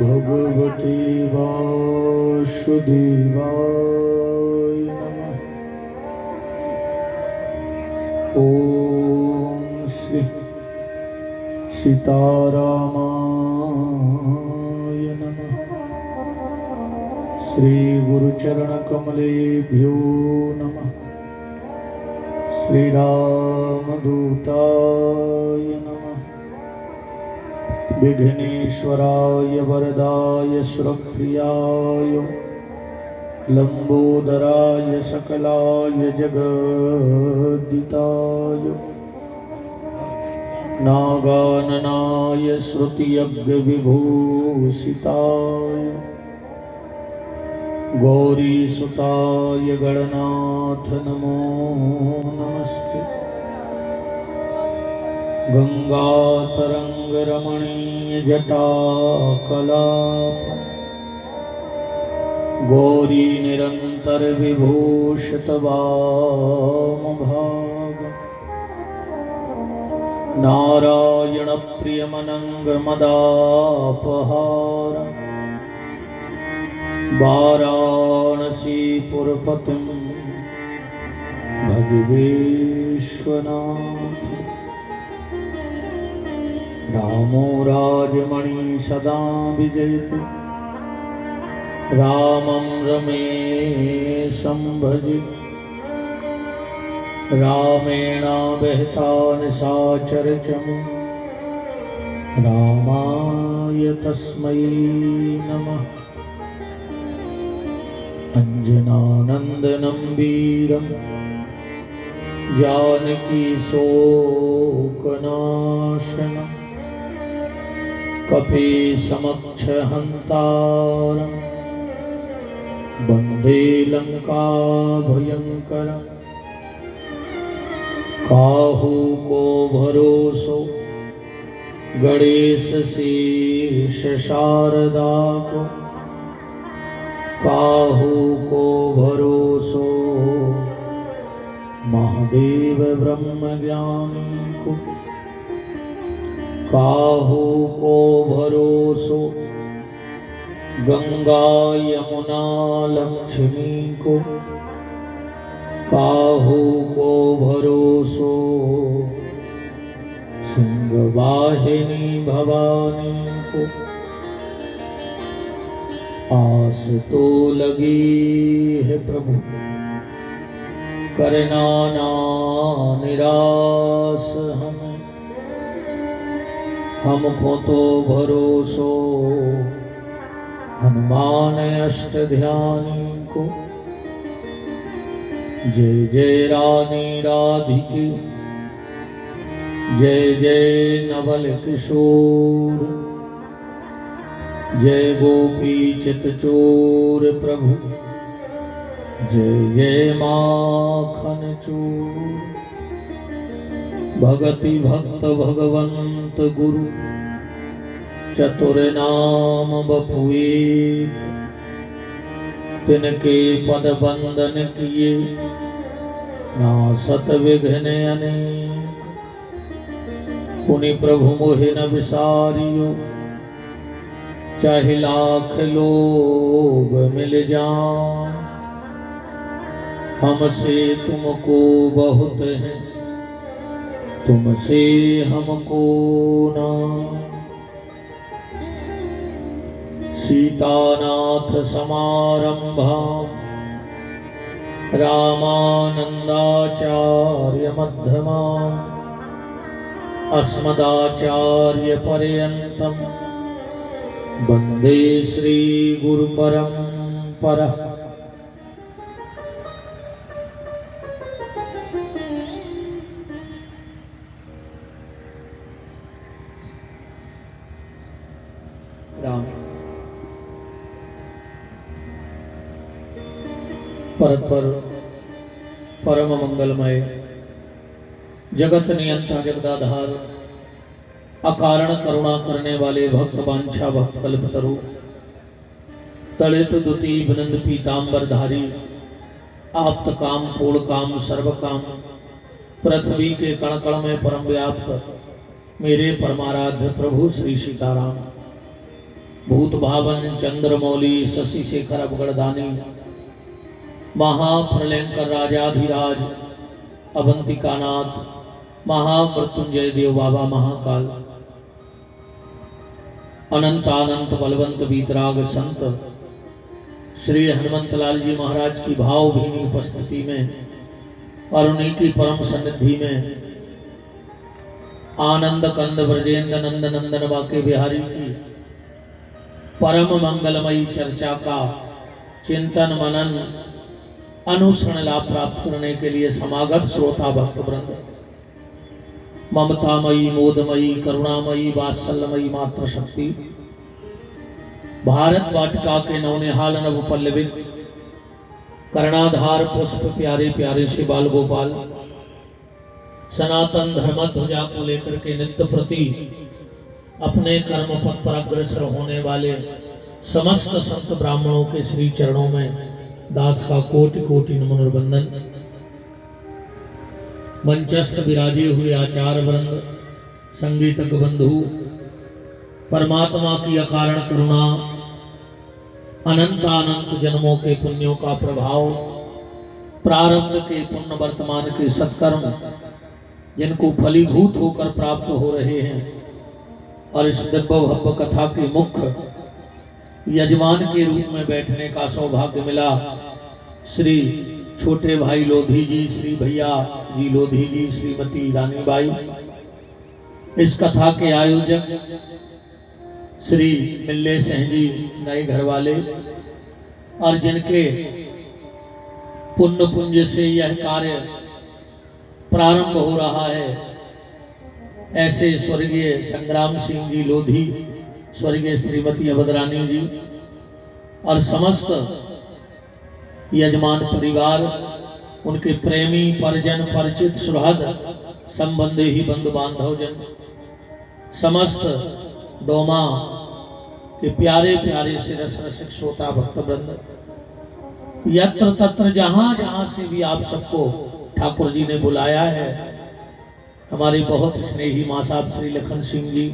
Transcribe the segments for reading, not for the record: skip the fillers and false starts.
भगवते वासुदेवाय नमः। ओम श्री सीतारामाय नमः। श्री गुरुचरण कमलेभ्यो नमः। श्री रामदूताय नमः। विघ्नेश्वराय वरदाय सुरप्रियाय लंबोदराय सकलाय जगद्दिताय नागाननाय श्रुतियज्ञविभूषिताय गौरीसुताय गणनाथ नमो नमस्ते। गंगातरंगरमणीय जटाकलाप गौरी निरंतर विभूषित वामभाग नारायण प्रियमनंग मदापहार वाराणसी पुरपतिं भज विश्वनाथ। रामो राजमणि सदा विजयते रामं रमेशं भजे। रामेण बहता निशाचरचम रामाय तस्मै नमः। अंजनानंदनं वीरं जानकी शोकनाशनं कपीसमक्ष हन्तारं वन्दे लंका भयंकरं। काहू को भरोसो गणेश शीर्ष शारदा को। काहू को भरोसो महादेव ब्रह्म ज्ञानी को। काहू को भरोसो गंगा यमुना लक्ष्मी को। काहू को भरोसो सिंह वाहिनी भवानी को। आस तो लगी है प्रभु करना ना निराश हमें। हमको तो भरोसो हनुमान अष्ट ध्यानी को। जय जय रानी राधिके जय जय नवल किशोर। जय गोपी चितचोर प्रभु जय जय माखन चोर। भगति भक्त भगवंत गुरु चतुर नाम बपुए। तिनके पद बंदन किए नासत विघ्न अनेक। पुनि प्रभु मोहि न विसारियो चाहे लाख लोग मिल जाएं। हमसे तुमको बहुत है तुमसे हमको ना। सीतानाथ समारंभा रामानंदाचार्य मध्यमा अस्मदाचार्य पर्यंतम वंदे श्री गुरु परंपरा। राम परस्पर परम मंगलमय जगत नियंता जगदाधार अकारण करुणा करने वाले भक्त वांछा भक्त कल्पतरु तड़ित दुती विनंद पीतांबर धारी आप्त काम पूर्ण काम सर्व काम पृथ्वी के कण कण में परम व्याप्त मेरे परमाराध्य प्रभु श्री सीताराम भूत भावन चंद्रमौली शशि शेखर अवगढ़दानी महाप्रलयंकर राजाधिराज अवंतिकानाथ महामृत्युंजय देव बाबा महाकाल अनंत आनंत बलवंत वीतराग संत श्री हनुमंतलाल जी महाराज की भावभीनी उपस्थिति में और उन्हीं की परम सन्निधि में आनंद कंद ब्रजेंद्र नंद नंदन बाके बिहारी की परम मंगलमयी चर्चा का चिंतन मनन अनुसरण लाभ प्राप्त करने के लिए समागत श्रोता भक्त वृंद, ममतामयी मोदमयी करुणामयी वात्सल्यमयी मात्र शक्ति भारत वाटिका के नवनिहाल नव पल्लवित कर्णाधार पुष्प प्यारे प्यारे से बाल गोपाल सनातन धर्म ध्वजा को लेकर के नित्य प्रति अपने कर्म पथ पर अग्रसर होने वाले समस्त संत ब्राह्मणों के श्री चरणों में दास का कोटि कोटि नमन और वंदन। मंचस्थ विराजे हुए आचार्य वृंद, संगीतज्ञ बंधु, परमात्मा की अकारण करुणा, अनंत अनंत जन्मों के पुण्यों का प्रभाव, प्रारब्ध के पुण्य वर्तमान के सत्कर्म जिनको फलीभूत होकर प्राप्त हो रहे हैं और इस दिव्य भव्य कथा के मुख्य यजमान के रूप में बैठने का सौभाग्य मिला। श्री छोटे भाई लोधी जी, श्री भैया जी लोधी जी, श्रीमती रानी बाई, इस कथा के आयोजक श्री मिल्ले सिंह जी नए घर वाले, और जिनके पुण्य पुंज से यह कार्य प्रारंभ हो रहा है, ऐसे स्वर्गीय संग्राम सिंह जी लोधी, स्वर्गीय श्रीमती अवधरानी जी और समस्त यजमान परिवार, उनके प्रेमी परिजन परिचित सुहृद संबंधी ही बंधु बांधव जन, समस्त डोमा के प्यारे प्यारे से रस रसिक श्रोता भक्त वृंद, यत्र तत्र जहां जहां से भी आप सबको ठाकुर जी ने बुलाया है। हमारे बहुत स्नेही माँ साहब श्री लखन सिंह जी,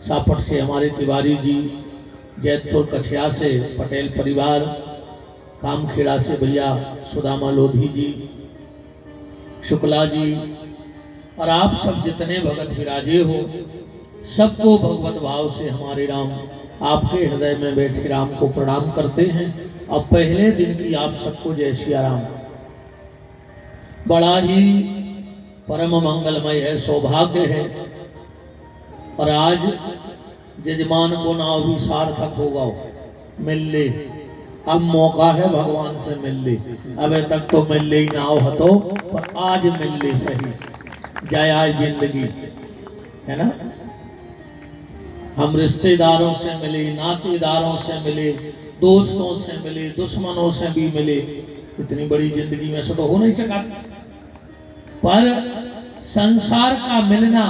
सापट से हमारे तिवारी जी, जैतपुर कछिया से पटेल परिवार, कामखेड़ा से भैया सुदामा लोधी जी, शुक्ला जी, और आप सब जितने भगत विराजे हो, सबको भगवत भाव से हमारे राम आपके हृदय में बैठे राम को प्रणाम करते हैं। और पहले दिन की आप सबको जय सिया राम। बड़ा ही परम मंगलमय है, सौभाग्य है, और आज जजमान को ना भी सार्थक होगा, मिल ले, अब मौका है भगवान से मिल ले। अबे तक तो मिल ले ही ना हो तो, पर आज मिल ले सही, जय आज जिंदगी है ना। हम रिश्तेदारों से मिले, नातेदारों से मिले, दोस्तों से मिले, दुश्मनों से भी मिले, इतनी बड़ी जिंदगी में से तो हो नहीं सका, पर संसार का मिलना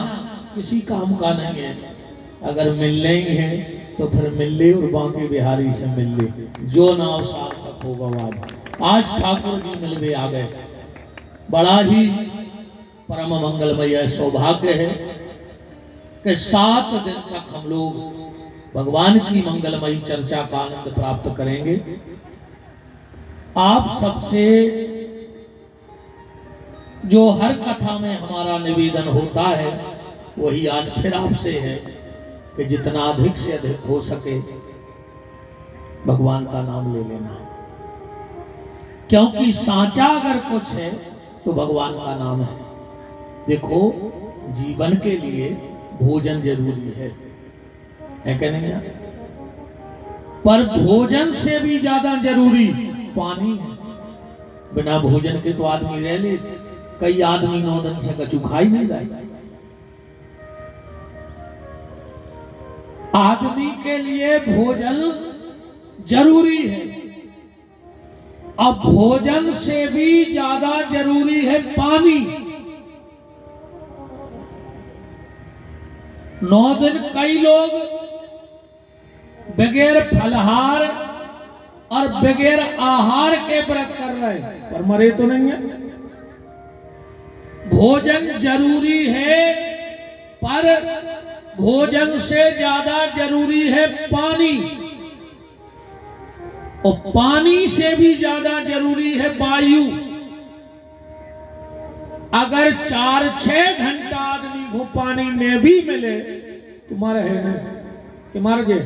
किसी काम का नहीं है। अगर मिलने ही है तो फिर मिल ले और बांके बिहारी से मिल ले, जो नाव सार्थक होगा। आज ठाकुर जी मिलवे आ गए, बड़ा ही परम मंगलमय सौभाग्य है कि 7 दिन तक हम लोग भगवान की मंगलमयी चर्चा का आनंद प्राप्त करेंगे। आप सबसे जो हर कथा में हमारा निवेदन होता है, वही आज फिर आपसे है कि जितना अधिक से अधिक हो सके भगवान का नाम ले लेना, क्योंकि सांचा अगर कुछ है तो भगवान का नाम है। देखो, जीवन के लिए भोजन जरूरी है क्या नहीं यार? पर भोजन से भी ज्यादा जरूरी पानी है। बिना भोजन के तो आदमी रह ले, कई आदमी 9 दिन से कछु खा ही नहीं रहा। आदमी के लिए भोजन जरूरी है, अब भोजन से भी ज्यादा जरूरी है पानी। 9 दिन कई लोग बगैर फलहार और बगैर आहार के व्रत कर रहे हैं, पर मरे तो नहीं है। भोजन जरूरी है, पर भोजन से ज्यादा जरूरी है पानी, और पानी से भी ज्यादा जरूरी है वायु। अगर 4-6 घंटा आदमी को पानी में भी मिले तुम्हारे है ना कि मर गए।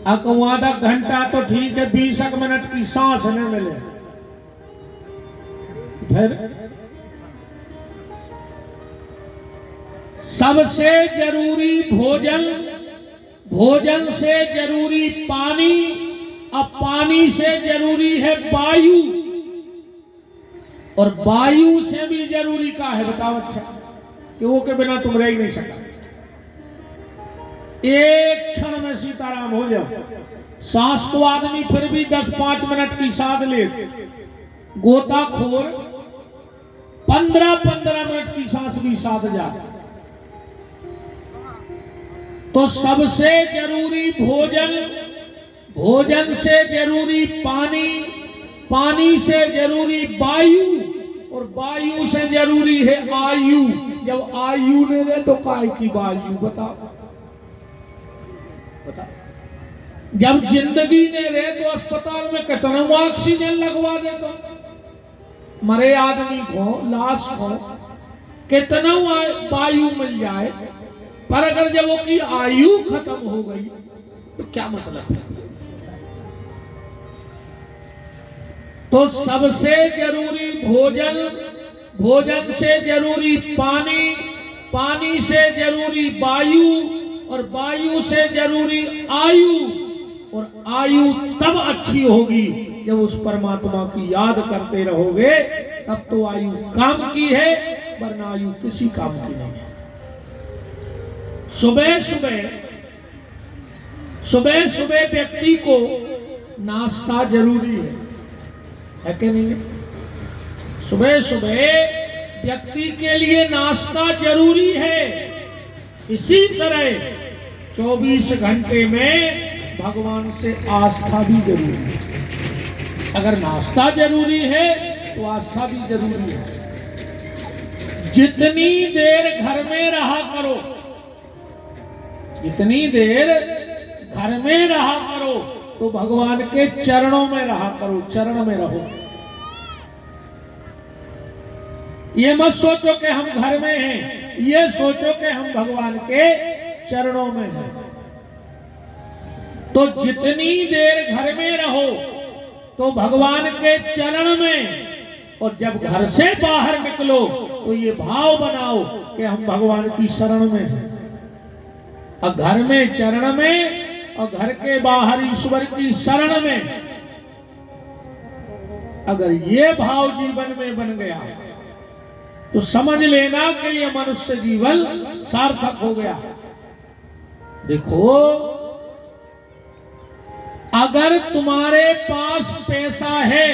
आधा घंटा तो ठीक है, 20 मिनट की सांस न मिले फिर। सबसे जरूरी भोजन, भोजन से जरूरी पानी, अब पानी से जरूरी है वायु, और वायु से भी जरूरी का है बताओ अच्छा, कि वो के बिना तुम रह ही नहीं सकते। एक क्षण में सीताराम हो जाओ। सांस तो आदमी फिर भी 10-5 मिनट की सांस ले, गोताखोर 15-15 मिनट की सांस भी साध जाए। तो सबसे जरूरी भोजन, भोजन से जरूरी पानी, पानी से जरूरी वायु, और वायु से जरूरी है आयु। जब आयु ने दे तो काय की वायु बताओ, जब जिंदगी ने रहे तो अस्पताल में कितना ऑक्सीजन लगवा दे, तो मरे आदमी को, लाश को कितना वायु मिल जाए, पर अगर जब वो की आयु खत्म हो गई तो क्या मतलब है। तो सबसे जरूरी भोजन, भोजन से जरूरी पानी, पानी से जरूरी वायु, और वायु से जरूरी आयु, और आयु तब अच्छी होगी जब उस परमात्मा की याद करते रहोगे, तब तो आयु काम की है, वरना आयु किसी काम की नहीं है। सुबह सुबह, सुबह सुबह व्यक्ति को नाश्ता जरूरी है कि नहीं? सुबह सुबह व्यक्ति के लिए नाश्ता जरूरी है। इसी तरह 24 घंटे में भगवान से आस्था भी जरूरी है। अगर नाश्ता जरूरी है तो आस्था भी जरूरी है। जितनी देर घर में रहा करो, जितनी देर घर में रहा करो, तो भगवान के चरणों में रहा करो, चरण में रहो। ये मत सोचो कि हम घर में हैं, ये सोचो कि हम भगवान के चरणों में हैं। तो जितनी देर घर में रहो तो भगवान के चरण में, और जब घर से बाहर निकलो तो ये भाव बनाओ कि हम भगवान की शरण में हैं। और घर में चरण में, और घर के बाहर ईश्वर की शरण में, अगर ये भाव जीवन में बन गया तो समझ लेना कि ये मनुष्य जीवन सार्थक हो गया। देखो, अगर तुम्हारे पास पैसा है,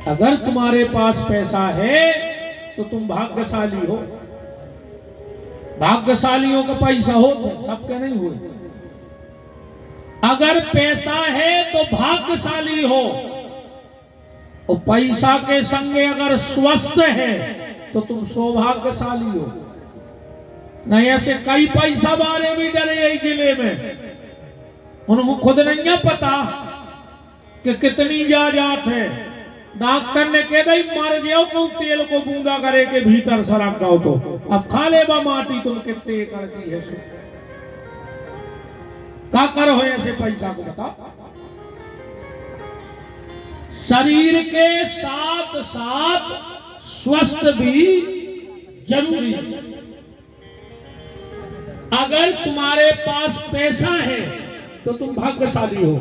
अगर तुम्हारे पास पैसा है तो तुम भाग्यशाली हो। भाग्यशालियों का पैसा हो, सबके नहीं हुए। अगर पैसा है तो भाग्यशाली हो, और पैसा के संगे अगर स्वस्थ है तो तुम सौभाग्यशाली हो। नहीं ऐसे कई पैसा वाले भी डरे यही जिले में, उनको खुद नहीं पता कि कितनी जायदाद है। डॉक्टर ने कह दई मर जाओ को तेल को बूंदा करे के भीतर सड़क जाओ, तो अब खा ले बा माटी तुम कितने एकड़ की है सो का कर हो ऐसे पैसा को बता। शरीर के साथ साथ स्वस्थ भी जरूरी है। अगर तुम्हारे पास पैसा है तो तुम भाग्यशाली हो।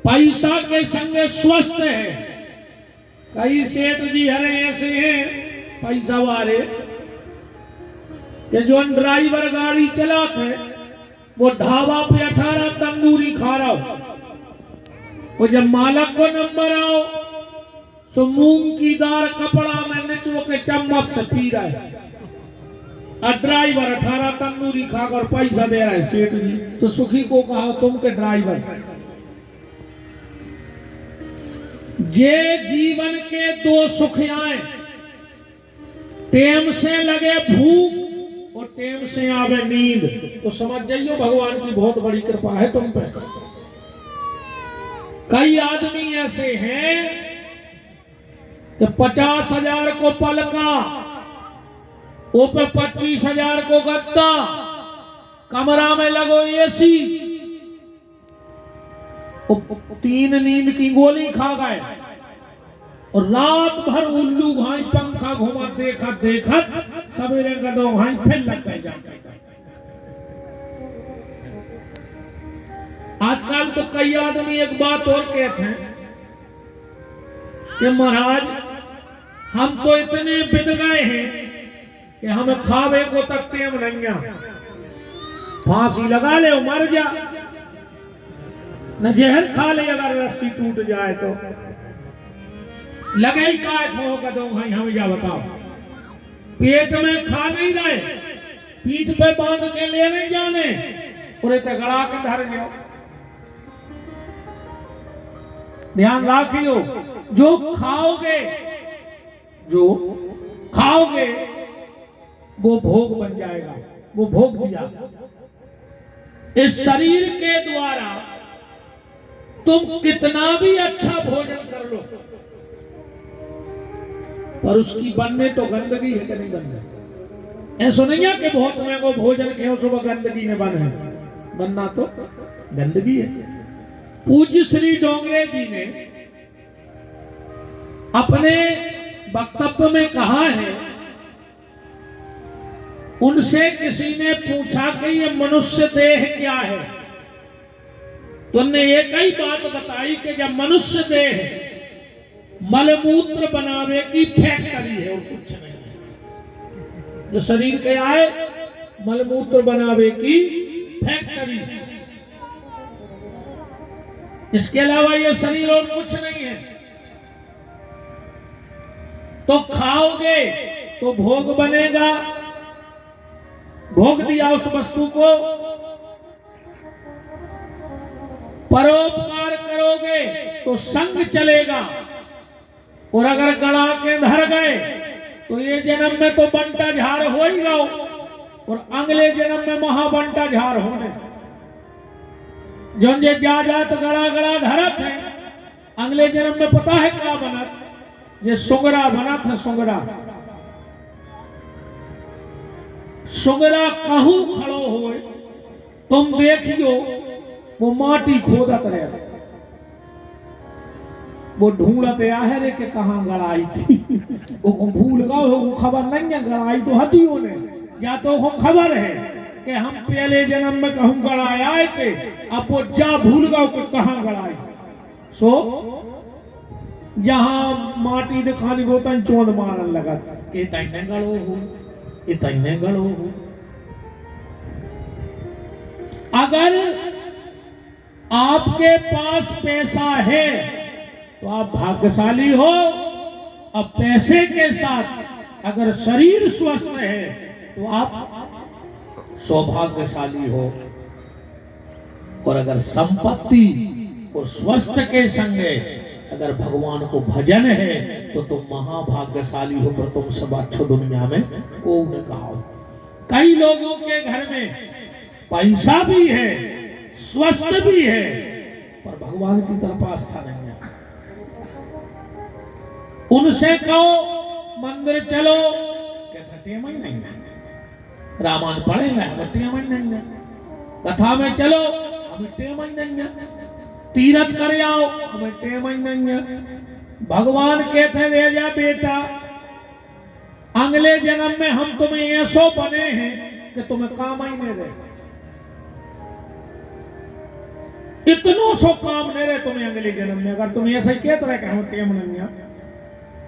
पैसा के संग स्वस्थ है। कई सेठ जी हरे ऐसे हैं पैसा वाले, ये जो ड्राइवर गाड़ी चलाते वो ढाबा पे 18 तंदूरी खा रहा हो, वो जब मालक को नंबर आओ तो मूंग की दाल कपड़ा में निचो के चम्मच से पी रहा है, और ड्राइवर 18 तंदूरी खाकर पैसा दे रहा है। सेठ जी तो सुखी को कहा तुम के ड्राइवर। जे जीवन के दो सुख आए, टेम से लगे भूख और टेम से आवे नींद, तो समझ जाइयो भगवान की बहुत बड़ी कृपा है तुम पे। कई आदमी ऐसे हैं कि 50,000 को पलका, वो पे 25,000 को गद्दा, कमरा में लगो एसी, 3 नींद की गोली खा गए और रात भर उल्लू घाई पंखा घुमा देखत देखत सवेरे गदो घाई फिर लग गए जाते। आजकल तो कई आदमी एक बात और कहते हैं कि महाराज हम तो इतने बिद गए हैं कि हमें खावे को तक टेम नहीं, फांसी लगा ले मर जा, न जहर खा ले अगर रस्सी टूट जाए तो, लगे ही काय खो कदों भाई हमें जा बताओ। पेट में खा नहीं रहे, पीठ पे बांध के ले नहीं जाने, पूरे तगड़ा के धर जाओ। ध्यान रखियो, जो खाओगे वो भोग बन जाएगा, वो भोग दिया। इस शरीर के द्वारा तुम कितना भी अच्छा भोजन कर लो, पर उसकी बनने तो गंदगी है कि नहीं बनने। ऐसा नहीं है कि बहुत महंगा भोजन के सुबह गंदगी ने बने, बनना तो गंदगी है। पूज्य श्री डोंगरे जी ने अपने वक्तव्य में कहा है, उनसे किसी ने पूछा कि ये मनुष्य देह क्या है, तो उन्होंने एक ही बात बताई कि जब मनुष्य देह मलमूत्र बनावे की फैक्ट्री है और कुछ नहीं है। जो शरीर के आए मलमूत्र बनावे की फैक्ट्री, इसके अलावा ये शरीर और कुछ नहीं है। तो खाओगे तो भोग बनेगा, भोग दिया उस वस्तु को, परोपकार करोगे तो संग चलेगा, और अगर गड़ा के धर गए तो ये जन्म में तो बंटा झाड़ हो ही गो, और अगले जन्म में महाबंटा झाड़ होने। जो ये जात गड़ा गड़ा धरत है, अगले जन्म में पता है क्या बनत, ये सुगरा बना था। सुगरा कहूं खड़ो हो, तुम देखियो वो माटी खोदत रहे, वो ढूंढत है रे के कहां गड़ाई थी। वो भूल गए, वो खबर नहीं है, गड़ाई तो हथियों ने, या तो वो खबर है कि हम पहले जन्म में कहूं गड़ाए आए थे, अब वो जा भूल गए कि कहां गड़ाई। सो जहां माटी दिखानी वो तन चोंद मारन लगा, ये तैने गड़ो हो, ये तैने गड़ो हो। अगर आपके पास पैसा है तो आप भाग्यशाली हो, अब पैसे के साथ अगर शरीर स्वस्थ है तो आप सौभाग्यशाली हो, और अगर संपत्ति और स्वस्थ के संगे अगर भगवान को भजन है तो तुम महाभाग्यशाली हो, पर तुम सब अच्छो दुनिया में को ने कहा। कई लोगों के घर में पैसा भी है, स्वस्थ भी है, पर भगवान की तरफ आस्था नहीं है। उनसे कहो मंदिर चलो, कहते टेम ही नहीं है, रामायण पढ़ेंगे हमें टेम ही नहीं है, कथा में चलो हमें टेम ही नहीं है, तीरथ कर आओ हमें टेम ही नहीं है। भगवान कहते ले जा बेटा, अगले जन्म में हम तुम्हें ऐसो बने हैं कि तुम्हें काम ही नहीं रहे, इतनो सो काम नहीं रहे तुम्हें अगले जन्म में। अगर तुम ऐसा ही कहते रहे कि हम टेम नहीं है,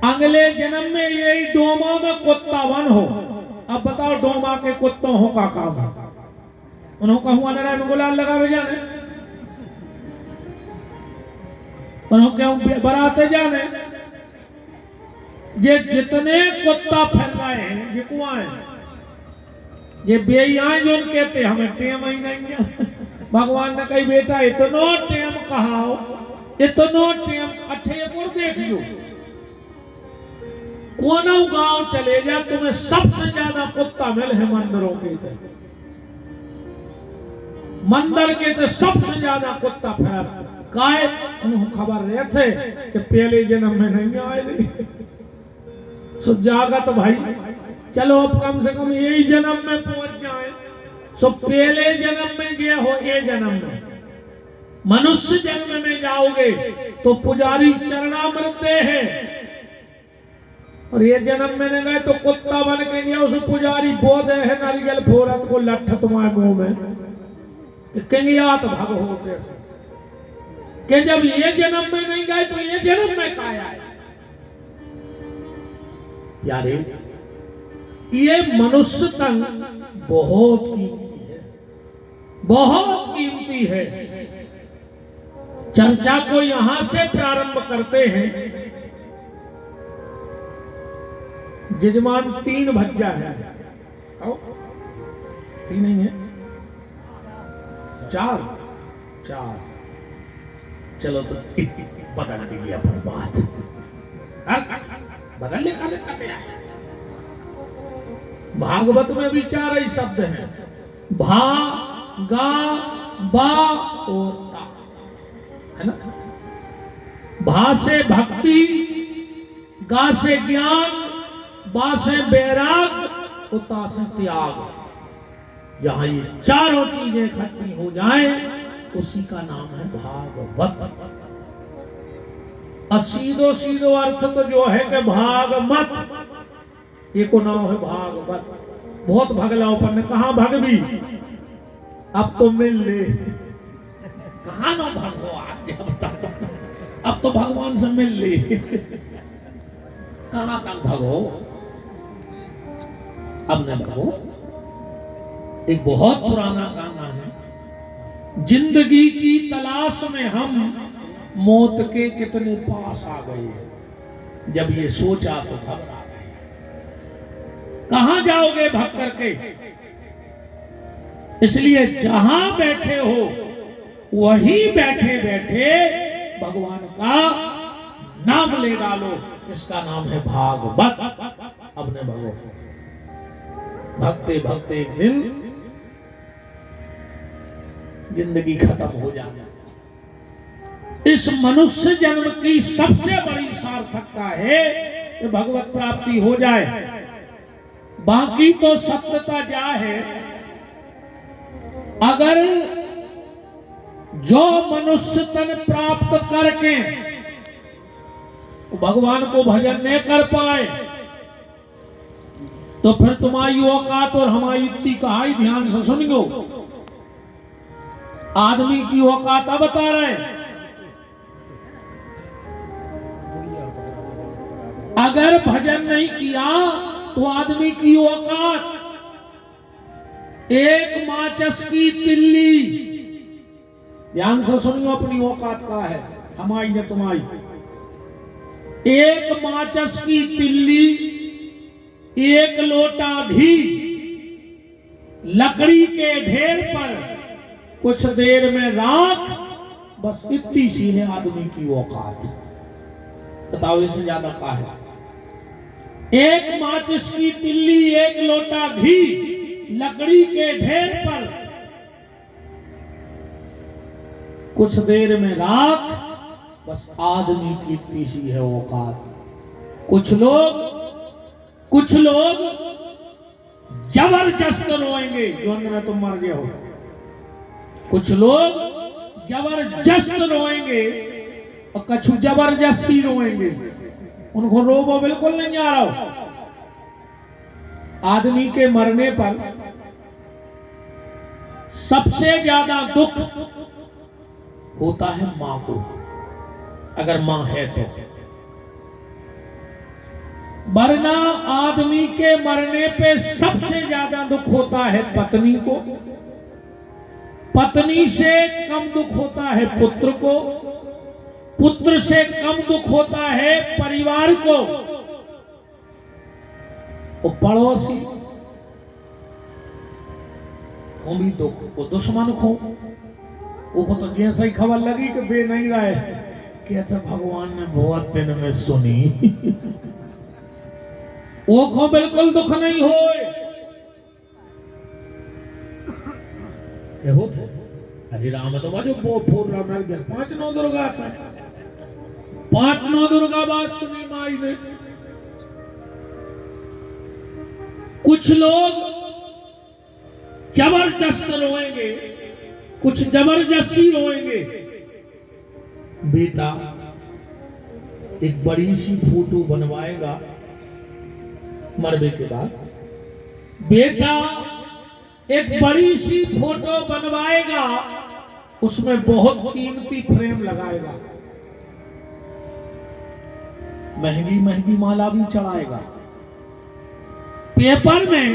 अगले जन्म में यही डोमा में कुत्ता वन हो। अब बताओ डोमा के कुत्तों हो का काम, उन्होंने कहूँ नारायण गुलाल लगा वे जाने, उन्होंने क्यों बराते जाने। ये जितने कुत्ता फैल रहे हैं ये कुआं, ये बेईयां जो कहते हमें टेम ही नहीं है। भगवान ने कही बेटा इतनो टेम कहा, इतनो टेम। अच्छे एक और देख लो, कोनो गांव चले जा, तुम्हें सबसे ज्यादा कुत्ता मिले हैं मंदिरों के थे। मंदिर के थे सबसे ज्यादा कुत्ता फिर काय उन्हें खबर रहे थे कि पहले जन्म में नहीं आए। सो जागा तो भाई चलो अब कम से कम यही जन्म में पहुंच जाए। सो पहले जन्म में जे हो, ये जन्म में मनुष्य जन्म में जाओगे तो पुजारी चरणामृत है, और ये जन्म में नहीं गए तो कुत्ता बन के गया। उस पुजारी बोध है नारियल फोरत को लठ तुम्हारे मुंह में कंगियात भग होते कि जब ये जन्म में नहीं गए तो ये जन्म में कहा आए। यारे ये मनुष्य तन बहुत कीमती है, बहुत कीमती है। चर्चा को यहां से प्रारंभ करते हैं। जजमान 3 भज्जा है, आओ 3 नहीं है 4 चलो तो बदल दी अपन बात, बदलने का दिक्कत है। भागवत में भी 4 ही शब्द हैं, भा गा बा और ता, है ना। भा से भक्ति, गा से ज्ञान, बा से बैराग, उता से त्याग। जहां ये चारों चीजें इकट्ठी हो जाएं उसी का नाम है भागवत। सीधो सीधो अर्थ तो जो है कि भागमत, ये को नाम है भागवत। बहुत भगलाओपन ने कहा भगवी, अब तो मिल ले, कहा ना भगवान, अब तो भगवान से मिल ले, कहां तक भगो, अब न भगो। एक बहुत पुराना गाना है, जिंदगी की तलाश में हम मौत के कितने पास आ गए। जब ये सोचा तो घबरा गए। कहां जाओगे भाग करके? इसलिए जहां बैठे हो वहीं बैठे बैठे भगवान का नाम ले डालो। इसका नाम है भागवत। अपने भगो भगते भगते एक दिन जिंदगी खत्म हो जाना। इस मनुष्य जन्म की सबसे बड़ी सार्थकता है कि भगवत प्राप्ति हो जाए। बाकी तो सत्यता क्या है, अगर जो मनुष्य तन प्राप्त करके भगवान को भजन नहीं कर पाए तो फिर तुम्हारी औकात और हमारी इतनी कहाई ध्यान से सुन लो। आदमी की औकात बता रहे, अगर भजन नहीं किया तो आदमी की औकात एक माचस की तिल्ली। ध्यान से सुनियो, अपनी औकात का है, हमारी ने तुम्हारी। एक माचस की तिल्ली, एक लोटा घी, लकड़ी के ढेर पर कुछ देर में राख, बस इतनी सी है आदमी की औकात। बताओ इससे ज्यादा क्या है? एक माचिस की तिल्ली, एक लोटा घी, लकड़ी के ढेर पर कुछ देर में राख, बस आदमी की इतनी सी है औकात। कुछ लोग जबरदस्त रोएंगे जो अंदर तुम मर गए हो। कुछ लोग जबरदस्त रोएंगे और कछु जबरदस्ती रोएंगे। उनको रोबो बिल्कुल नहीं आ रहा। आदमी के मरने पर सबसे ज्यादा दुख होता है मां को, अगर मां है तो। वरना आदमी के मरने पे सबसे ज्यादा दुख होता है पत्नी को। पत्नी से कम दुख होता है पुत्र को। पुत्र से कम दुख होता है परिवार को। और पड़ोसी को भी दुख, वो दुश्मन को, वो तो जैसे ही खबर लगी कि बे नहीं रहे, कहते भगवान ने बहुत दिन में सुनी। ओखो बिल्कुल दुख नहीं होए। हरि राम तो बाजू फोर नर गया 5 9 दुर्गा से 5 9 दुर्गा बात सुनी माई ने। कुछ लोग जबरदस्त रोएंगे, कुछ जबरदस्ती रोएंगे। बेटा एक बड़ी सी फोटो बनवाएगा मरने के बाद, बेटा एक बड़ी सी फोटो बनवाएगा, उसमें बहुत कीमती फ्रेम लगाएगा, महंगी महंगी माला भी चढ़ाएगा, पेपर में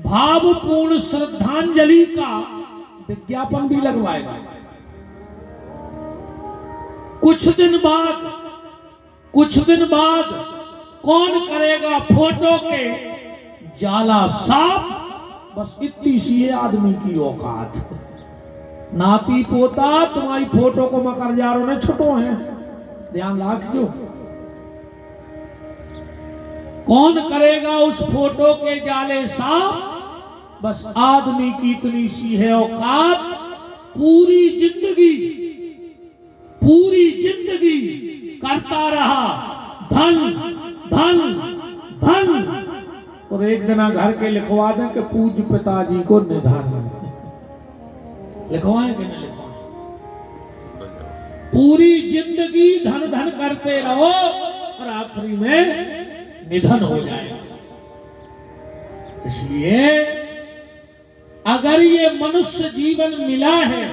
भावपूर्ण श्रद्धांजलि का विज्ञापन भी लगवाएगा। कुछ दिन बाद कौन करेगा फोटो के जाला साफ? बस इतनी सी है आदमी की औकात। नाती पोता तुम्हारी फोटो को मकरजारों ने छुटो हैं, ध्यान रखियो। कौन करेगा उस फोटो के जाले साफ? बस आदमी की इतनी सी है औकात। पूरी जिंदगी करता रहा धन धन धन, और एक दिन घर के लिखवा दें कि पूज्य पिताजी को निधन। लिखवाएं कि नहीं लिखवाएं? पूरी जिंदगी धन धन करते रहो और आखिरी में निधन हो जाए। इसलिए अगर ये मनुष्य जीवन मिला है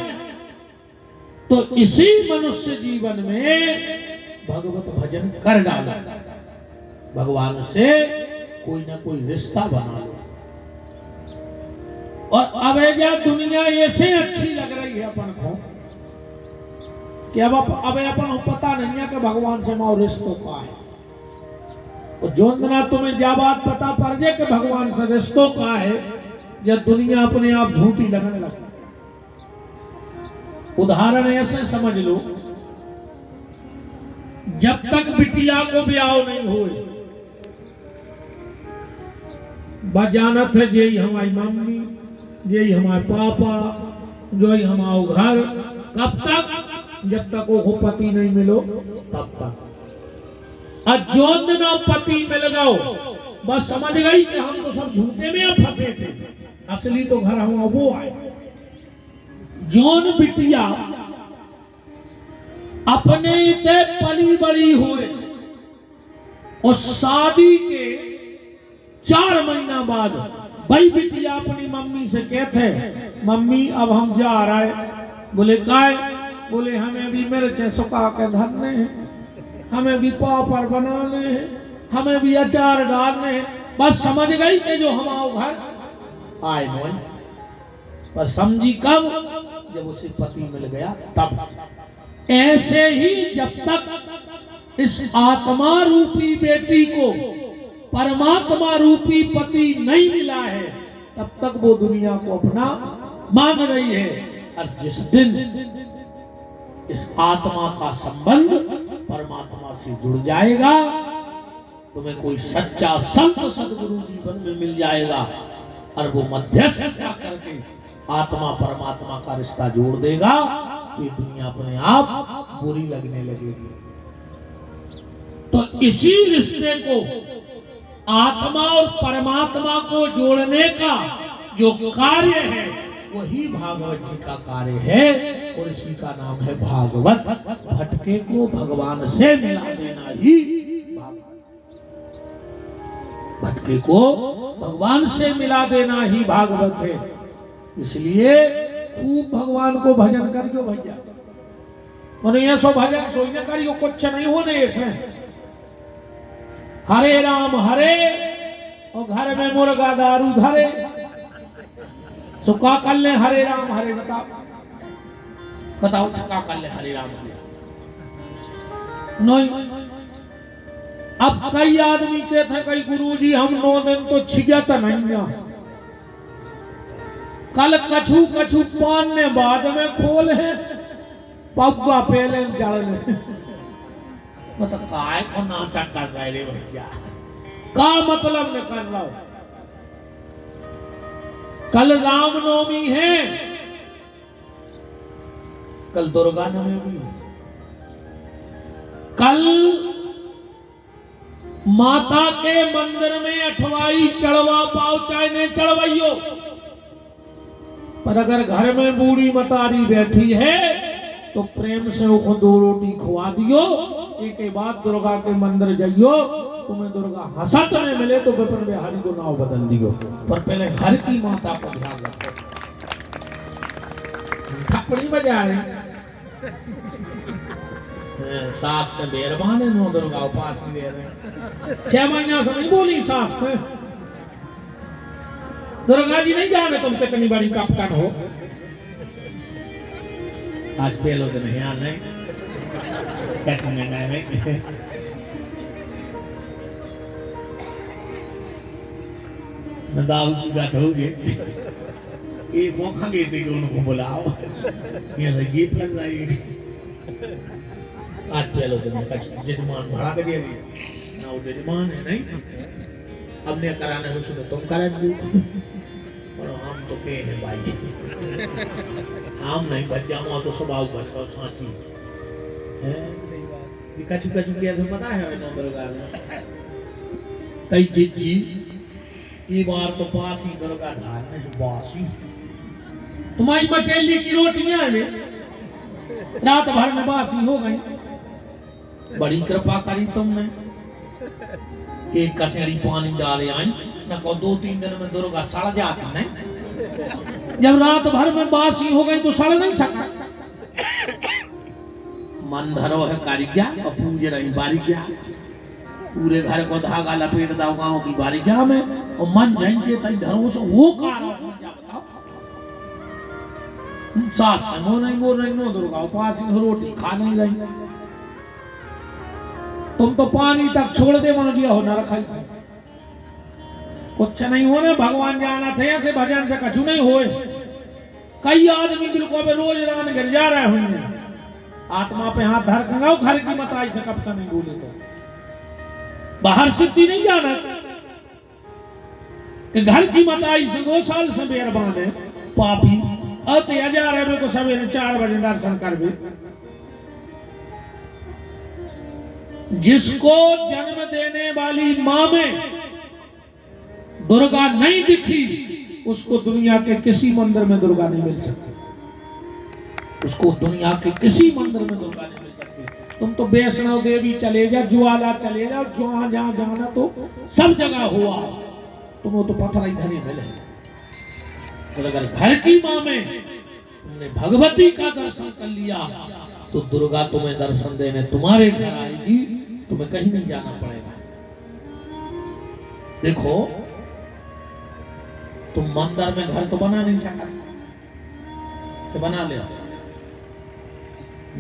तो इसी मनुष्य जीवन में भगवत भजन कर डालो, भगवान से कोई ना कोई रिश्ता बना लो। और अब यह दुनिया ऐसे अच्छी लग रही है अपन को कि अब अपन पता नहीं है कि भगवान से माओ रिश्तों का है। और जो ना तुम्हें क्या बात पता पड़ जाए कि भगवान से रिश्तों का है, जब दुनिया अपने आप झूठी लगने लगे। उदाहरण ऐसे समझ लो, जब तक बिटिया को ब्याह नहीं हुए बजानत है यही हमारी मम्मी, यही हमारे पापा, जो ही हमारा घर। कब तक? जब तक वो पति नहीं मिलो तब तक। और जो दिन पति मिल गओ बस समझ गई कि हम तो सब झूठे में फंसे थे, असली तो घर हम वो आए। जोन बिटिया अपने ते पली बड़ी हुए और शादी के 4 महीना बाद भाई बिटिया अपनी मम्मी से कहते, मम्मी अब हम जा रहे। बोले काय? बोले हमें भी मिर्च सुखा के धरने हैं, हमें भी पापड़ बनाने हैं, हमें भी अचार डालने हैं। बस समझ गई कि जो हमारा घर आए मोई। बस समझी कब? जब उसे पति मिल गया तब। ऐसे ही जब तक इस आत्मा रूपी बेटी को परमात्मा रूपी पति नहीं मिला है तब तक वो दुनिया को अपना मान रही है। और जिस दिन इस आत्मा का संबंध परमात्मा से जुड़ जाएगा, तुम्हें कोई सच्चा संत सदगुरु जीवन में मिल जाएगा और वो मध्यस्थता करके आत्मा परमात्मा का रिश्ता जोड़ देगा, तो ये दुनिया अपने आप बुरी लगने लगेगी। तो इसी रिश्ते को, आत्मा और परमात्मा को जोड़ने का जो कार्य है वही भागवत जी का कार्य है, और इसी का नाम है भागवत। भटके को भगवान से मिला देना ही भटके को भगवान से मिला देना ही भागवत है। इसलिए खूब भगवान को भजन करियो भैया। मैंने ये सो भजन सोचने करियो, कुछ नहीं होने ऐसे। हरे राम हरे और घर में मुर्गा दारू धरे, सुखा कर ले हरे राम हरे। बताओ छका कर ले हरे राम हरे नहीं। अब कई आदमी कहते हैं कई गुरुजी हम 9 दिन तो छिगत नहीं, कल कछु कछु पान ने बाद में खोल है पग्गा पहले जड़ ले। मतलब काय को नाटक कर रहे रे भैया। का मतलब न कर रहा हूं। कल रामनवमी है, कल दुर्गा नवमी है, कल माता के मंदिर में अठवाई चढ़वा पाओ चाहे नहीं चढ़वाइयो, पर अगर घर में बूढ़ी मतारी बैठी है तो प्रेम से उसको 2 रोटी खुआ दियो। एक के बाद दुर्गा के मंदिर जाइयो, तुम्हें दुर्गा हंसत में मिले तो विपिन बिहारी को नाव बदल दियो, पर पहले घर की माता का ध्यान रखो। थप्पड़ी बजाए सास से मेहरबान है, नो दुर्गा उपास नहीं दे रहे। 6 महीना से नहीं बोली सास से, दुर्गा जी नहीं जाने तुम कितनी बड़ी कप्तान हो। आज पहलो दिन यहाँ नहीं दाऊ की बात होगी, एक मौका देते कि उनको बुलाओ, ये लगी प्लान लाएगी। आज पहलो दिन जजमान भाड़ा कर दिया ना, वो जजमान है नहीं, अब ने कराने हो सुनो तुम करा दो, और हम तो के हैं भाई, हम नहीं बच जाओ तो स्वभाव बचाओ सांची है। कचू कचू किया तो पता है ना दुर्गा ने कई जी ये बार तो पास ही दुर्गा ढाल में बासी तुम्हारी मटेली की रोटियां में रात भर में बासी हो गई। बड़ी कृपा करी तुमने, एक कसेड़ी पानी डाले आई न को 2-3 दिन में दुर्गा सड़ जाती नहीं। जब रात भर में बासी हो गई तो सड़ नहीं सकता। मन धरो है कारिज्ञा और पूज रही बारिज्ञा, पूरे घर को धागा लपेट दाओ गांव की बारिज्ञा में, और मन जाएंगे तई धरो से वो कारो बताओ। सास से मो नहीं नो दुर्गा उपास रोटी खा नहीं रही, तुम तो पानी तक छोड़ दे मनो जी हो न रखाई, कुछ नहीं होने भगवान जाना थे ऐसे भजन से कछु नहीं होए। कई आदमी बिल्कुल रोज रान गिर जा रहे होंगे, आत्मा पे हाथ धर कंगाओ घर की मताई से कब से नहीं बोले तो बाहर सिद्धि नहीं जाना कि घर की मताई से 2 साल से मेहरबान है पापी अति हजार है। मेरे को सवेरे 4 बजे दर्शन कर भी, जिसको जन्म देने वाली मां में दुर्गा नहीं दिखी उसको दुनिया के किसी मंदिर में दुर्गा नहीं मिल सकती, उसको दुनिया के किसी मंदिर में दुर्गा नहीं मिल सकती। तुम तो वैष्णव देवी चले जाओ, ज्वाला चले जाओ, जहां जहां जाना तो सब जगह हुआ, तुम्हें तो पत्थर इधर ही मिले। तो अगर घर की मां में तुमने भगवती का दर्शन कर लिया तो दुर्गा तुम्हें दर्शन देने तुम्हारे घर आएगी, तुम्हें कहीं नहीं जाना पड़ेगा। देखो तुम मंदिर में घर तो बना नहीं सका, तो बना ले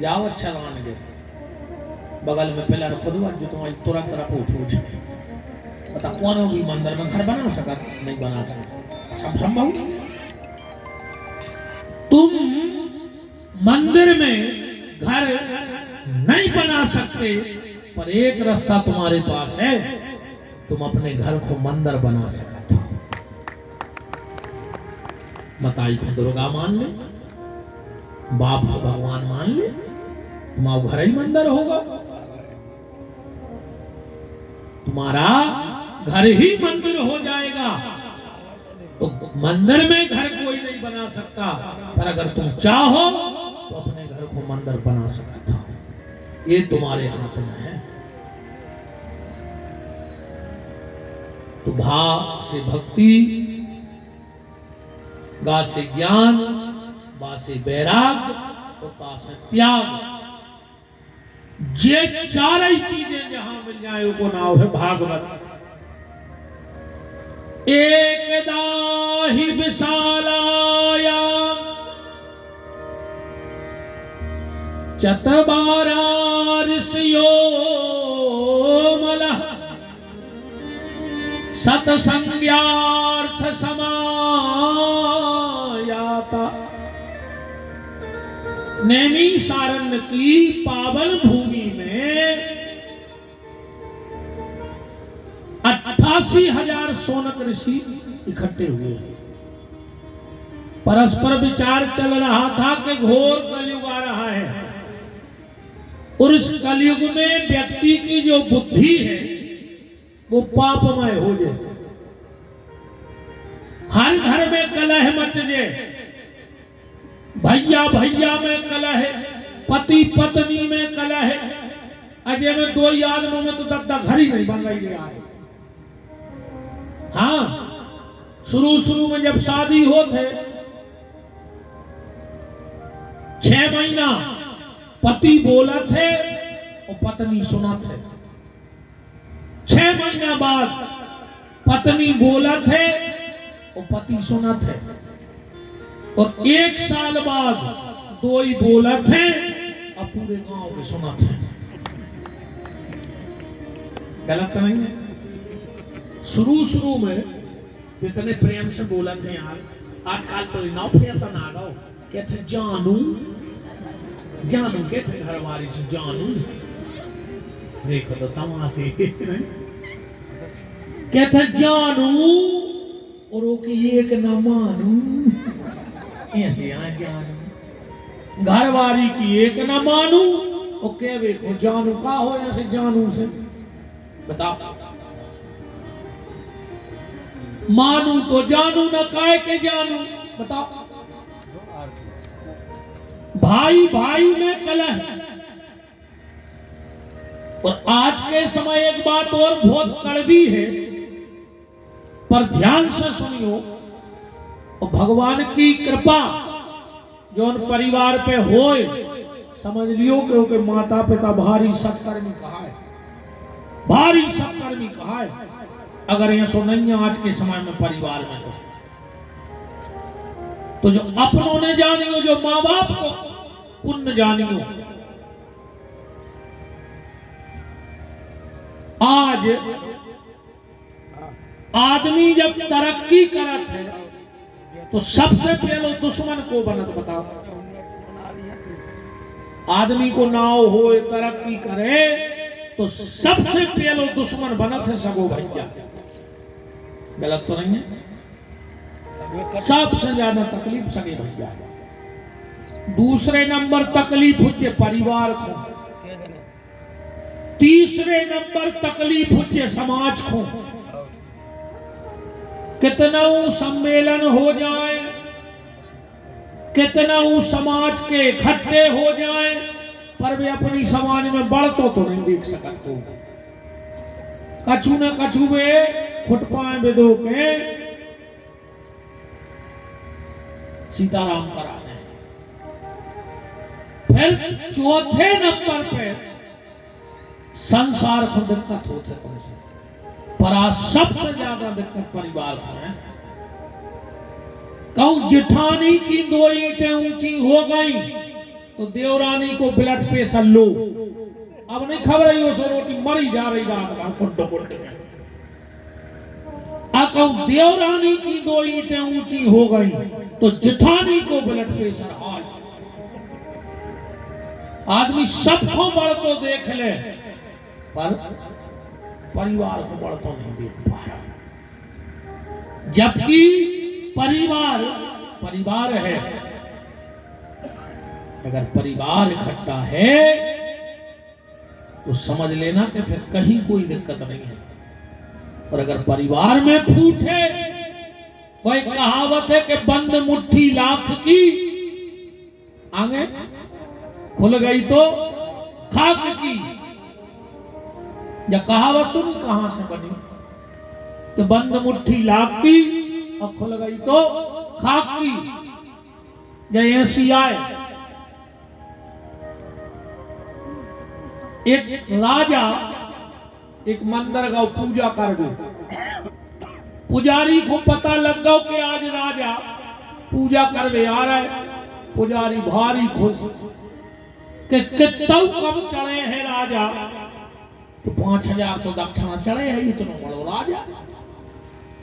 जाओ, अच्छा लगाने दे, बगल में पिलर खुदवा जो तुम्हारी तुरंत तरफ उठ बता कौन भी मंदिर में घर बना सका? नहीं बना सका, सब संभव। तुम मंदिर में घर नहीं बना सकते, पर एक रास्ता तुम्हारे पास है, तुम अपने घर को मंदिर बना सकते हो। बताई को दुर्गा मान ले, बाप को भगवान मान ले, तुम्हारा घर ही मंदिर होगा, तुम्हारा घर ही मंदिर हो जाएगा। तो मंदिर में घर कोई नहीं बना सकता, पर अगर तुम चाहो तो अपने घर को मंदिर बना सकते हो, ये तुम्हारे हाथ में है। तो भाव से भक्ति, गा से ज्ञान, बा से वैराग्य, ता से त्याग, ये 4 ही चीजें जहां मिल जाए वो नाम है भागवत। एकदा ही विशालाया चतबारा ऋषियो मलः सतसंज्ञार्थ समायाता नैमिषारण्य की पावन भूमि में 18 88,000 सोनक ऋषि इकट्ठे हुए। परस्पर विचार चल रहा था कि घोर कलयुग आ रहा है और इस कलयुग में व्यक्ति की जो बुद्धि है वो पापमय हो जाए, हर घर में कलह मच जाए, भैया भैया में कलह, पति पत्नी में कलह, अजय में दो ही आदमों में तो दद्दा घर ही नहीं बन रही है आज। हाँ, शुरू में जब शादी होते 6 महीना पति बोला थे और पत्नी सुना थे, 6 महीना बाद पत्नी बोला थे और पति सुना थे, और 1 साल बाद 2 ही बोला थे और पूरे गांव में सुना थे। गलत नहीं है? शुरू में इतने प्रेम से बोला थे यार, आजकल तो नौ फैशन आ गया, कहते जानू कहते घर वाली से जानू, देखो तो तमाशे, कहते जानू और वो की एक न मानू, ऐसे यहाँ जानू, घर वाली की एक न मानू और कह देखो जानू का हो, ऐसे जानू से बताओ, मानू तो जानू न काय के जानू, बताओ। भाई भाई में कलह। और आज के समय एक बात और बहुत कड़वी है, पर ध्यान से सुनियो, और भगवान की कृपा जो उन परिवार पे होए, समझ लियो क्योंकि माता पिता भारी सत्कर्मी कहा है, भारी सत्कर्मी कहा है। अगर यह सो नहीं है आज के समय में परिवार में, तो जो अपनों ने जानियो, जो माँ बाप को पुण्य जानियो, आज आदमी जब तरक्की करत है तो सबसे पहले दुश्मन को बनत, बताओ। आदमी को नाव हो तरक्की करे तो सबसे पहले दुश्मन बनत है सगो भैया। गलत तो नहीं है? सबसे ज्यादा तकलीफ सगे भैया, दूसरे नंबर तकलीफ होती परिवार को, तीसरे नंबर तकलीफ होती समाज को। कितना सम्मेलन हो जाए, कितना समाज के इकट्ठे हो जाए, पर वे अपनी समाज में बढ़ तो नहीं देख सकते। कछु न कछु वे फुटपाए विदो के सीताराम कराने। फिर चौथे नंबर पे संसार को दिक्कत होते तुमसे, पर आज सबसे ज्यादा दिक्कत परिवार को है। कहूं जिठानी की 2 ईंटें ऊंची हो गई तो देवरानी को ब्लड प्रेशर लो, अब नहीं खबर है सो रोटी मरी जा रही रात में। कहूं देवरानी की 2 ईंटें ऊंची हो गई तो जिठानी को ब्लड प्रेशर हाई। आदमी सबको बढ़ तो देख ले, पर परिवार को बढ़ तो नहीं देख पा रहा। जबकि परिवार है, अगर परिवार इकट्ठा है तो समझ लेना कि फिर कहीं कोई दिक्कत नहीं है। और अगर परिवार में फूट है, वही कहावत है कि बंद मुट्ठी लाख की, आगे खुल गई तो खाक की। या कहावत सुनी कहां से बनी? तो बंद मुट्ठी लाख की और खुल गई तो खाक की। जय ऐसी आए, एक राजा एक मंदिर का पूजा कर दो, पुजारी को पता लग गया कि आज राजा पूजा करवे आ रहा है। पुजारी भारी खुश कि कितना कम चढ़े हैं राजा, तो 5,000 तो दक्षिणा चढ़े है, इतना बड़ो राजा।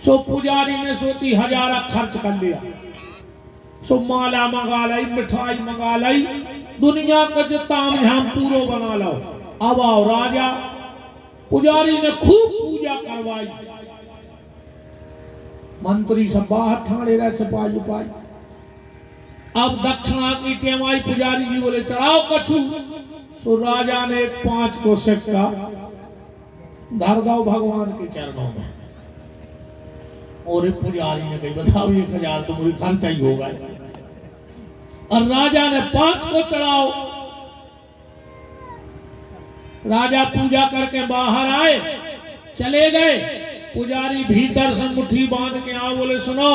सो पुजारी ने सोची 1000 खर्च कर लिया। सो माला मंगा लाई, मिठाई मंगा लाई, दुनिया का जो ताम झाम पूरो बना लो। अब आओ राजा। पुजारी ने खूब पूजा करवाई, मंत्री सब बाहर ठाणे रहे सिपाही उपाई। अब दक्षिणा की टेम आई, पुजारी जी बोले चढ़ाओ कछु। तो राजा ने 5 को सिक्का धर दो भगवान के चरणों में। और एक पुजारी ने कही बताओ 1000 तो मुझे खर्चा ही होगा। और राजा ने 5 को चढ़ाओ। राजा पूजा करके बाहर आए, चले गए। पुजारी भीतर से मुट्ठी बांध के आ बोले सुनो,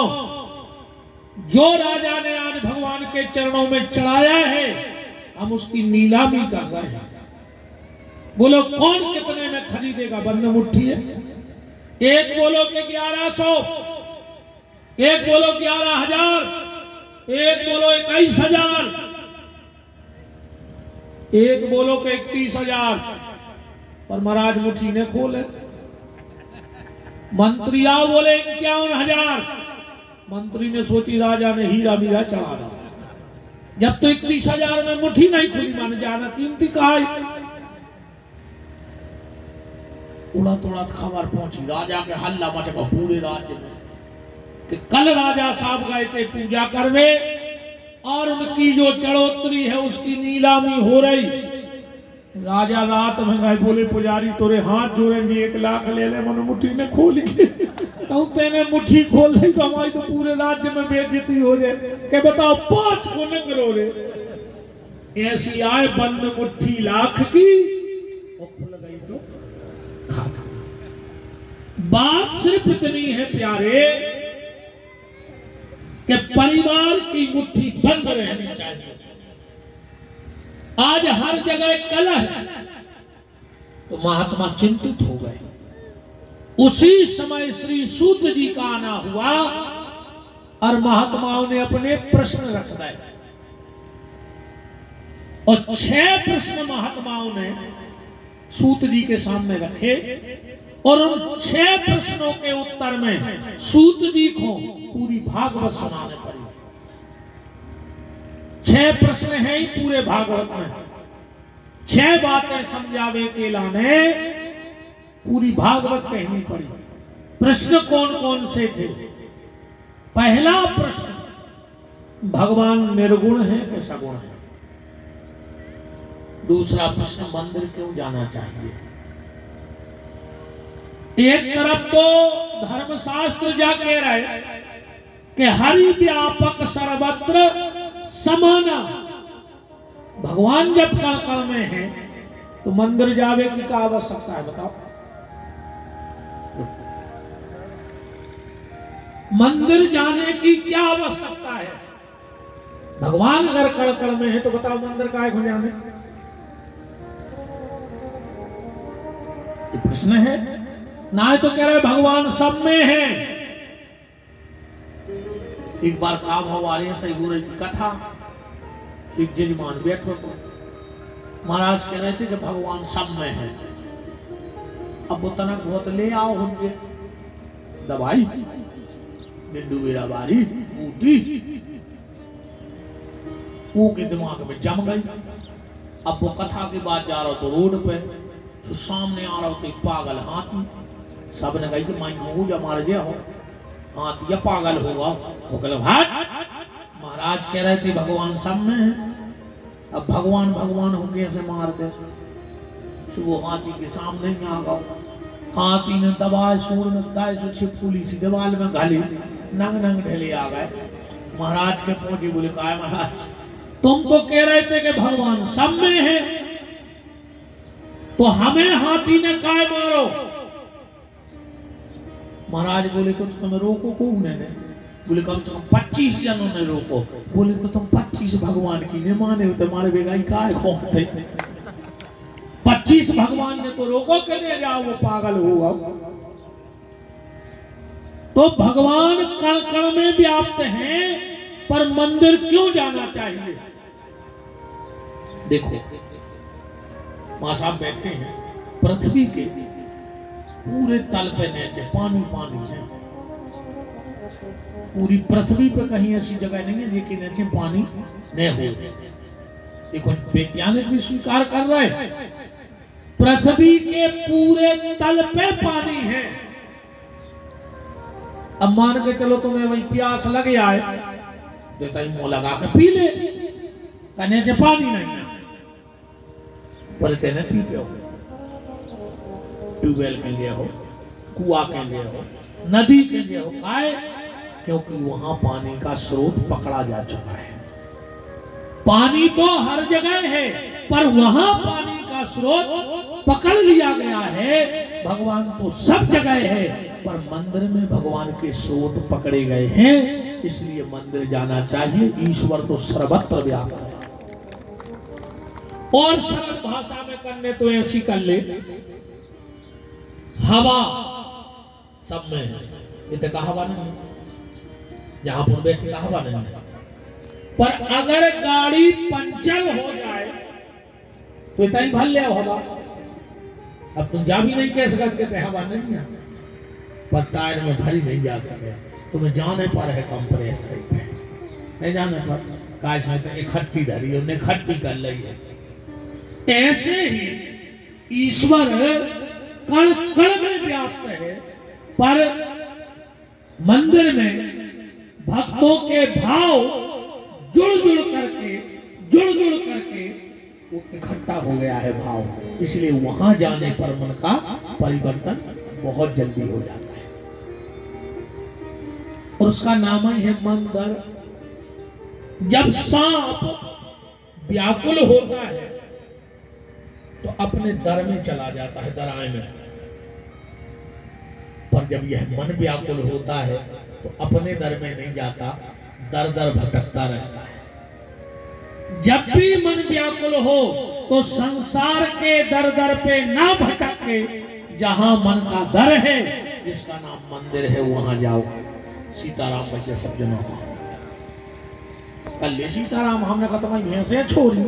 जो राजा ने आज भगवान के चरणों में चढ़ाया है हम उसकी नीलामी कर रहे हैं। बोलो कौन कितने में खरीदेगा? बंद मुट्ठी है। एक बोलो कि 1100, एक बोलो 11,000, एक बोलो 21,000, एक बोलो कि 31,000। पर महाराज मुट्ठी ने खोले। मंत्री आओ बोले 51,000। मंत्री ने सोची राजा ने हीरा मीरा चढ़ा दिया। जब तो 31,000 में मुट्ठी नहीं खुली, माने ज्यादा कीमती कहा है। उड़ा तोड़ा खबर पहुंची, राजा के हल्ला मच गया पूरे राज्य में कि कल राजा साहब गए थे पूजा करवे और उनकी जो चढ़ोतरी है उसकी नीलामी हो रही। राजा रात में गए, बोले पुजारी तोरे हाथ जोड़े जी 1 लाख ले ले। मैंने मुट्ठी में खोली तो तेने मुट्ठी खोल दी तो हमारी तो पूरे राज्य में बेइज्जती हो जाए कि बताओ 5 को न करो रे। ऐसी आए बंद मुट्ठी लाख की और खुल गई तो बात सिर्फ इतनी है प्यारे कि परिवार की मुट्ठी बंद रहनी चाहिए। आज हर जगह कलह है तो महात्मा चिंतित हो गए। उसी समय श्री सूत जी का आना हुआ और महात्माओं ने अपने प्रश्न रख दिए और 6 प्रश्न महात्माओं ने सूत जी के सामने रखे और उन 6 प्रश्नों के उत्तर में सूत जी को पूरी भागवत सुनाने पड़ी। 6 प्रश्न हैं ही पूरे भागवत में। 6 बातें समझावे के लाने पूरी भागवत कहनी पड़ी। प्रश्न कौन कौन से थे? पहला प्रश्न, भगवान निर्गुण है कि सगुण है? दूसरा प्रश्न, मंदिर क्यों जाना चाहिए? एक तरफ तो धर्मशास्त्र जा कह रहे कि हरि व्यापक सर्वत्र समाना। भगवान जब कण कण में है तो मंदिर जावे की क्या आवश्यकता है? बताओ। मंदिर जाने की क्या आवश्यकता है? भगवान अगर कण कण में है तो बताओ मंदिर काहे को जाने? ये प्रश्न है ना। तो कह रहे भगवान सब में है। एक बार काम हमारे सही हो रही कथा, एक जजमान बैठो तो महाराज कह रहे थे कि भगवान सब में है। अब वो तनक बहुत ले आओ हुंजे दवाई निंदू मेरा बारी बूटी वो के दिमाग में जम गई। अब वो कथा के बाद जा रहा तो रोड पे तो सामने आ रहा तो एक पागल हाथी। सब ने कही कि माई हो जा मार जे हो हाथी या पागल होगा। वो कह महाराज कह रहे थे भगवान सब में है। अब भगवान भगवान हो कैसे मार दे? वो हाथी के सामने ही आ गया। हाथी ने दबाए सूर में दाए से छिपकुली सी दीवार में घाली, नंग नंग ढेले आ गए। महाराज के पहुंचे, बोले काय महाराज तुम तो कह रहे थे कि भगवान सब में है, तो हमें हाथी ने काय मारो? महाराज बोले तो तुम्हें रोको कौन है? बोले कम से कम 25 जनों ने रोको। बोले तो तुम 25 भगवान की नहीं माने हो, तुम्हारे बेगाई काय कौन थे? 25 भगवान ने तो रोको के ले जाओ, वो पागल होगा। तो भगवान कण कण में व्याप्त हैं, पर मंदिर क्यों जाना चाहिए? देखो मां साहब बैठे हैं पृथ्वी के पूरे तल पे नीचे पानी पानी है। पूरी पृथ्वी पे कहीं ऐसी जगह नहीं है जिसके नीचे पानी नहीं हो। देखो वैज्ञानिक भी स्वीकार कर रहे हैं पृथ्वी के पूरे तल पे पानी है। अब मान के चलो तुम्हें वही प्यास लग आए तो तई मुंह लगा के पी ले, कने जे पानी नहीं है पर तेने पी पे हो, ट्यूबवेल के लिए हो, कुआं के लिए हो, नदी के लिए हो, काहे? क्योंकि वहां पानी का स्रोत पकड़ा जा चुका है। पानी तो हर जगह है पर वहां पानी का स्रोत पकड़ लिया गया है। भगवान तो सब जगह है पर मंदिर में भगवान के स्रोत पकड़े गए हैं, इसलिए मंदिर जाना चाहिए। ईश्वर तो सर्वत्र व्याप्त है। और सरल भाषा में करने तो ऐसी कर ले, हवा सब में है, इतने का हवा नहीं, जहां पर बैठे का हवा नहीं, पर अगर गाड़ी पंचर हो जाए तो इतना ही भर ले हवा। अब तुम जा भी नहीं कैसे कर सकते, हवा नहीं है पर टायर में भरी नहीं जा सके, तुम्हें जाने पर है कंप्रेसर पे, नहीं जाने पर काश में तो इकट्ठी धरी उन्हें इकट्ठी कर ली है। ऐसे ही ईश्वर कण कण में व्याप्त है पर मंदिर में भक्तों के भाव जुड़ जुड़ करके वो इकट्ठा हो गया है भाव, इसलिए वहां जाने पर मन का परिवर्तन बहुत जल्दी हो जाता है। और उसका नाम ही है मंदिर। जब सांप व्याकुल होता है तो अपने दर में चला जाता है, दराए में, पर जब यह मन व्याकुल होता है तो अपने दर में नहीं जाता, दर दर भटकता रहता है। जब भी मन व्याकुल हो तो संसार के दर दर पे ना भटक के जहां मन का दर है, जिसका नाम मंदिर है, वहां जाओ। सीताराम भैया सब जनों, कल सीताराम हमने खत्म भैंसे छोड़ी